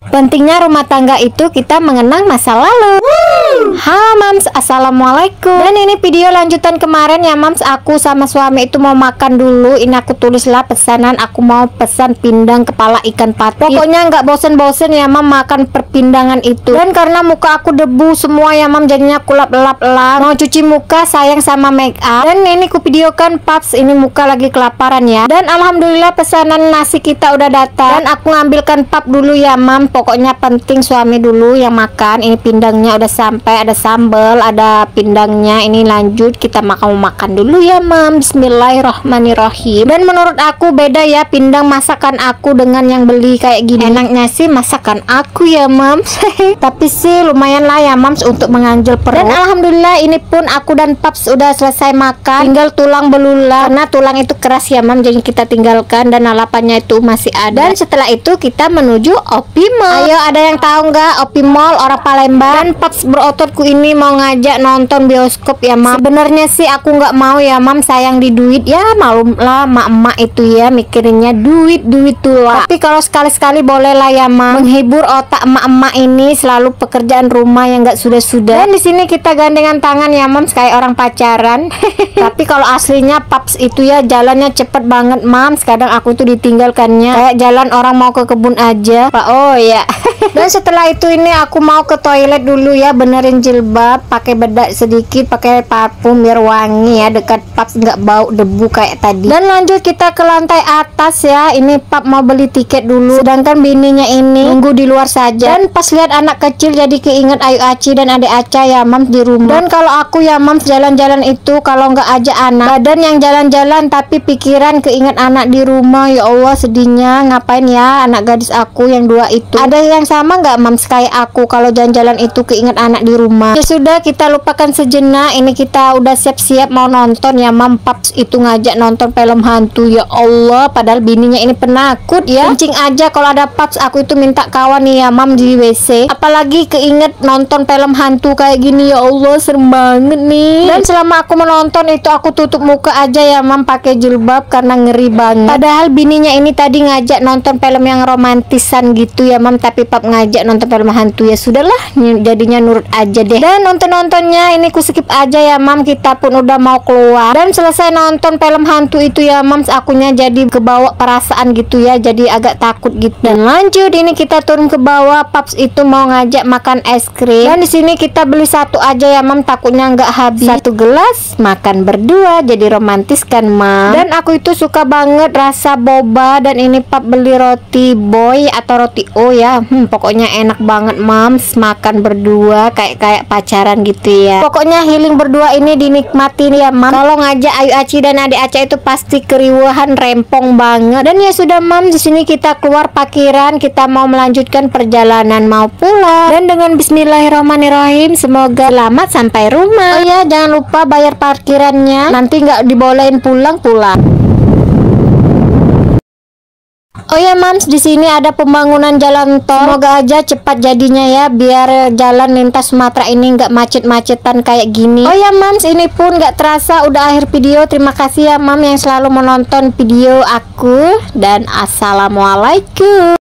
Pentingnya rumah tangga itu kita mengenang masa lalu. Halo Mams, assalamualaikum. Dan ini video lanjutan kemarin ya Mams. Aku sama suami itu mau makan dulu. Ini aku tulislah pesanan. Aku mau pesan pindang kepala ikan patin. Pokoknya nggak bosen-bosen ya Mam makan perpindangan itu. Dan karena muka aku debu semua ya Mam, jadinya aku lap-lap. Mau cuci muka sayang sama make up. Dan ini ku videokan Paps, ini muka lagi kelaparan ya. Dan alhamdulillah pesanan nasi kita udah datang. Dan aku ngambilkan pap dulu ya Mam. Pokoknya penting suami dulu yang makan. Ini pindangnya udah sampai, ada sambal, ada pindangnya. Ini lanjut kita makan dulu ya Mam. Bismillahirrahmanirrahim. Dan menurut aku beda ya pindang masakan aku dengan yang beli kayak gini. Enaknya sih masakan aku ya Mam. Tapi sih lumayan lah ya Mams untuk menganjel perut. Dan alhamdulillah ini pun aku dan Paps udah selesai makan. Tinggal tulang belulang, karena tulang itu keras ya Mam, jadi kita tinggalkan. Dan lalapannya itu masih ada. Dan setelah itu kita menuju Opi Mall. Ayo, ada yang tahu nggak Opi Mall orang Palembang? Dan Paps berototku ini mau ngajak nonton bioskop ya Mam. Sebenarnya sih aku nggak mau ya Mam, sayang di duit ya, malum lah mak-mak itu ya mikirinnya duit tuh lah. Tapi kalau sekali-sekali boleh lah ya Mam, menghibur otak emak-emak ini selalu pekerjaan rumah yang nggak sudah-sudah. Dan di sini kita gandengan tangan ya Mam kayak orang pacaran. Tapi kalau aslinya Paps itu ya jalannya cepet banget Mam. Kadang aku tuh ditinggalkannya kayak jalan orang mau ke kebun aja. Oh ya. Dan setelah itu ini aku mau ke toilet dulu ya, benerin jilbab, pakai bedak sedikit, pakai parfum biar wangi ya, dekat Paps nggak bau debu kayak tadi. Dan lanjut kita ke lantai atas ya. Ini Pap mau beli tiket dulu, sedangkan bininya ini nunggu di luar saja. Dan pas lihat anak kecil jadi keinget Ayu Aci dan Adek Aca ya Mams di rumah. Dan kalau aku ya Mams jalan-jalan itu kalau nggak ajak anak, badan yang jalan-jalan tapi pikiran keinget anak di rumah. Ya Allah sedihnya, ngapain ya anak gadis aku yang dua itu. Ada yang sama nggak Mams kayak aku kalau jalan-jalan itu keinget anak di rumah? Ya sudah, kita lupakan sejenak. Ini kita udah siap-siap mau nonton ya Mam. Paps itu ngajak nonton film hantu. Ya Allah, padahal bininya ini penakut ya. Kencing aja kalau ada Paps, aku itu minta kawan nih ya Mam di WC. Apalagi keinget nonton film hantu kayak gini. Ya Allah, serem banget nih. Dan selama aku menonton itu aku tutup muka aja ya Mam pakai jilbab karena ngeri banget. Padahal bininya ini tadi ngajak nonton film yang romantisan gitu ya Mam, tapi Pap ngajak nonton film hantu. Ya sudahlah, jadinya nurut aja deh. Dan nontonnya ini ku skip aja ya Mam, kita pun udah mau keluar. Dan selesai nonton film hantu itu ya Mams, akunya jadi kebawa perasaan gitu ya, jadi agak takut gitu. Dan lanjut ini kita turun ke bawah. Paps itu mau ngajak makan es krim. Dan di sini kita beli satu aja ya Mam, takutnya nggak habis. Satu gelas makan berdua, jadi romantis kan Mam. Dan aku itu suka banget rasa boba. Dan ini Pap beli roti boy atau roti O ya. Pokoknya enak banget Mams, makan berdua kayak pacaran gitu ya. Pokoknya healing berdua ini dinikmati ya Mam. Kalau ngajak Ayu Aci dan Adek Aca itu pasti keriuhan rempong banget. Dan ya sudah Mam, di sini kita keluar parkiran, kita mau melanjutkan perjalanan mau pulang. Dan dengan bismillahirrahmanirrahim, semoga selamat sampai rumah. Oh ya, jangan lupa bayar parkirannya, nanti nggak dibolehin pulang. Oh ya Mams, di sini ada pembangunan jalan tol. Semoga aja cepat jadinya ya, biar jalan lintas Sumatera ini nggak macet-macetan kayak gini. Oh ya Mams, ini pun nggak terasa udah akhir video. Terima kasih ya Mam yang selalu menonton video aku, dan assalamualaikum.